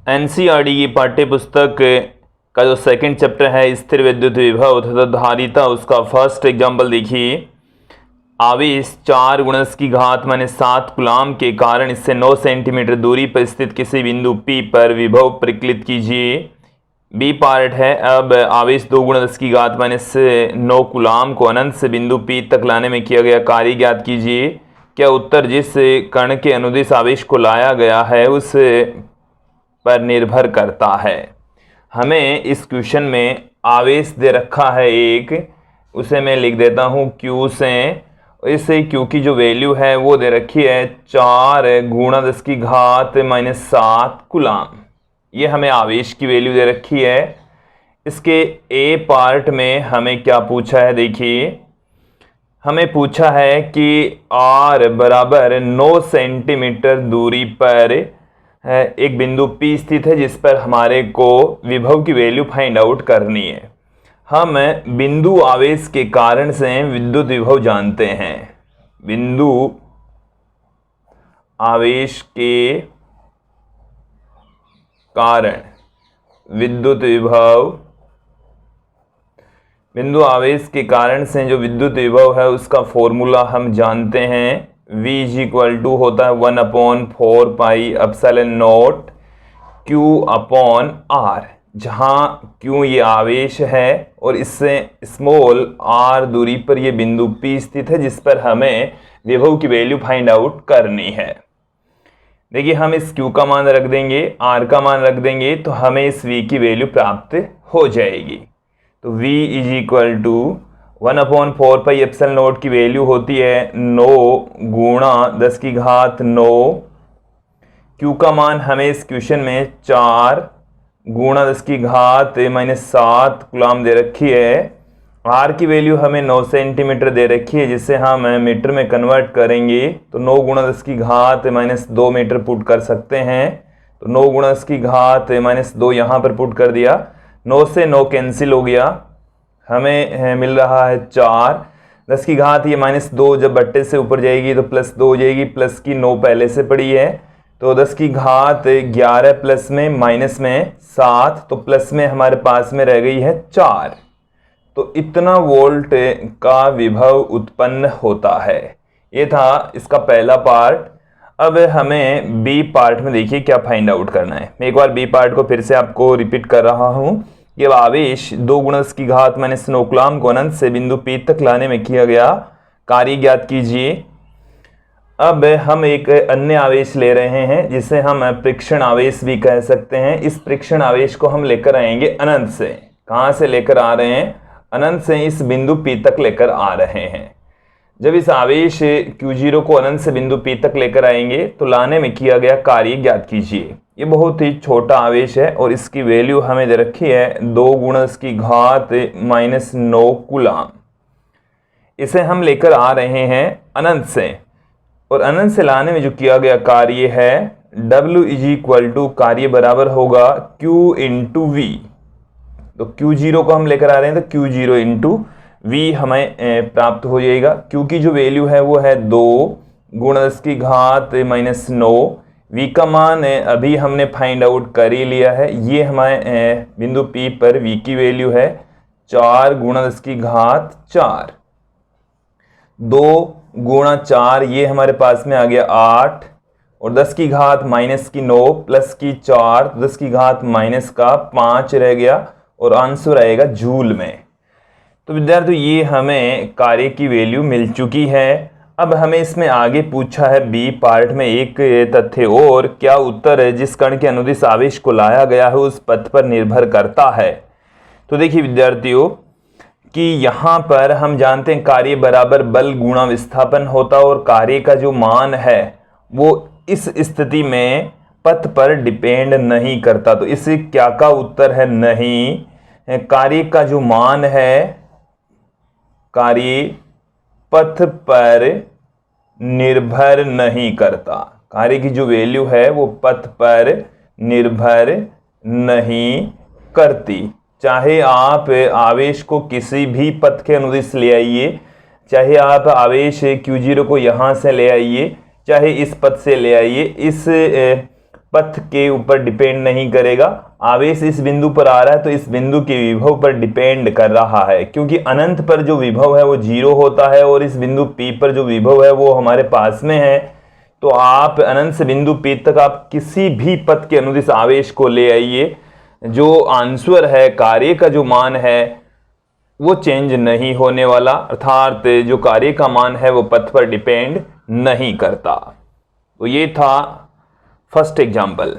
NCERT की पाठ्य पुस्तक का जो सेकंड चैप्टर है स्थिर विद्युत विभव तथा धारिता, उसका फर्स्ट एग्जाम्पल देखिए। आवेश 4 गुणज की घात -7 कूलाम के कारण इससे 9 सेंटीमीटर दूरी पर स्थित किसी बिंदु P पर विभव परिकलित कीजिए। बी पार्ट है। अब आवेश 2 गुणज की घात -9 कूलाम को अनंत से बिंदु P तक लाने में किया गया कार्य ज्ञात कीजिए। क्या उत्तर जिस कण के अनुदिश आवेश को लाया गया है उस पर निर्भर करता है। हमें इस क्वेश्चन में आवेश दे रखा है एक, उसे मैं लिख देता हूँ Q से। इससे Q की जो वैल्यू है वो दे रखी है 4 गुणा 10 की घात -7 कूलाम। ये हमें आवेश की वैल्यू दे रखी है। इसके ए पार्ट में हमें क्या पूछा है, देखिए हमें पूछा है कि R बराबर 9 सेंटीमीटर दूरी पर एक बिंदु P स्थित है जिस पर हमारे को विभव की वैल्यू फाइंड आउट करनी है। हम बिंदु आवेश के कारण से विद्युत विभव जानते हैं। बिंदु आवेश के कारण विद्युत विभव, बिंदु आवेश के कारण से जो विद्युत विभव है उसका फॉर्मूला हम जानते हैं। V = होता है 1/4 पाई एप्सिलॉन नॉट Q/R, जहाँ Q ये आवेश है और इससे स्मॉल r दूरी पर ये बिंदु P स्थित है जिस पर हमें विभव की वैल्यू फाइंड आउट करनी है। देखिए हम इस Q का मान रख देंगे, R का मान रख देंगे तो हमें इस V की वैल्यू प्राप्त हो जाएगी। तो V = 1/4 पाई एप्सिलॉन नॉट की वैल्यू होती है 9 गुणा 10 की घात 9। Q का मान हमें इस क्वेश्चन में 4 गुणा 10 की घात -7 कूलाम दे रखी है। R की वैल्यू हमें 9 सेंटीमीटर दे रखी है, जिससे हम मीटर में कन्वर्ट करेंगे तो 9 गुणा 10 की घात -2 मीटर पुट कर सकते हैं। तो 9 गुणा 10 की घात -2 यहाँ पर पुट कर दिया। 9 से 9 कैंसिल हो गया, हमें मिल रहा है 4। 10 की घात ये -2 जब बट्टे से ऊपर जाएगी तो +2 हो जाएगी, प्लस की 9 पहले से पड़ी है तो 10 की घात 11 प्लस में माइनस में 7, तो प्लस में हमारे पास में रह गई है 4। तो इतना वोल्ट का विभव उत्पन्न होता है। ये था इसका पहला पार्ट। अब हमें बी पार्ट में देखिए क्या फाइंड आउट करना है। मैं एक बार बी पार्ट को फिर से आपको रिपीट कर रहा हूँ। ये आवेश 2 गुणा 10 की घात -9 कूलाम को अनंत से बिंदु P तक लाने में किया गया कार्य ज्ञात कीजिए। अब हम एक अन्य आवेश ले रहे हैं जिसे हम परीक्षण आवेश भी कह सकते हैं। इस परीक्षण आवेश को हम लेकर आएंगे अनंत से। कहाँ से लेकर आ रहे हैं? अनंत से इस बिंदु P तक लेकर आ रहे हैं। जब इस आवेश Q0 को अनंत से बिंदु P तक लेकर आएंगे तो लाने में किया गया कार्य ज्ञात कीजिए। ये बहुत ही छोटा आवेश है और इसकी वैल्यू हमें दे रखी है 2 गुणा 10 की घात -9 कूलाम। इसे हम लेकर आ रहे हैं अनंत से, और अनंत से लाने में जो किया गया कार्य है W = कार्य बराबर होगा Q × V। तो Q0 को हम लेकर आ रहे हैं तो Q0 × V हमें प्राप्त हो जाएगा। Q की जो वैल्यू है वो है 2 गुणा 10 की घात -9। V का मान अभी हमने फाइंड आउट कर ही लिया है। ये हमारे बिंदु P पर V की वैल्यू है 4 गुणा 10 की घात 4। 2 गुणा 4 ये हमारे पास में आ गया 8, और 10 की घात -9 प्लस की 4, 10 की घात -5 रह गया और आंसर आएगा जूल में। तो विद्यार्थियों ये हमें कार्य की वैल्यू मिल चुकी है। अब हमें इसमें आगे पूछा है बी पार्ट में एक तथ्य और, क्या उत्तर है जिस कण के अनुदिश आवेश को लाया गया है उस पथ पर निर्भर करता है। तो देखिए विद्यार्थियों कि यहाँ पर हम जानते हैं कार्य बराबर बल गुणा विस्थापन होता है, और कार्य का जो मान है वो इस स्थिति में पथ पर डिपेंड नहीं करता। तो इस क्या का उत्तर है नहीं। कार्य का जो मान है, कार्य पथ पर निर्भर नहीं करता। कार्य की जो वैल्यू है वो पथ पर निर्भर नहीं करती। चाहे आप आवेश को किसी भी पथ के अनुदिश ले आइए, चाहे आप आवेश Q0 को यहाँ से ले आइए, चाहे इस पथ से ले आइए, इस पथ के ऊपर डिपेंड नहीं करेगा। आवेश इस बिंदु पर आ रहा है तो इस बिंदु के विभव पर डिपेंड कर रहा है, क्योंकि अनंत पर जो विभव है वो 0 होता है और इस बिंदु P पर जो विभव है वो हमारे पास में है। तो आप अनंत से बिंदु P तक आप किसी भी पथ के अनुदिश आवेश को ले आइए, जो आंसर है, कार्य का जो मान है वो चेंज नहीं होने वाला, अर्थात जो कार्य का मान है वो पथ पर डिपेंड नहीं करता। तो ये था फर्स्ट एग्जाम्पल।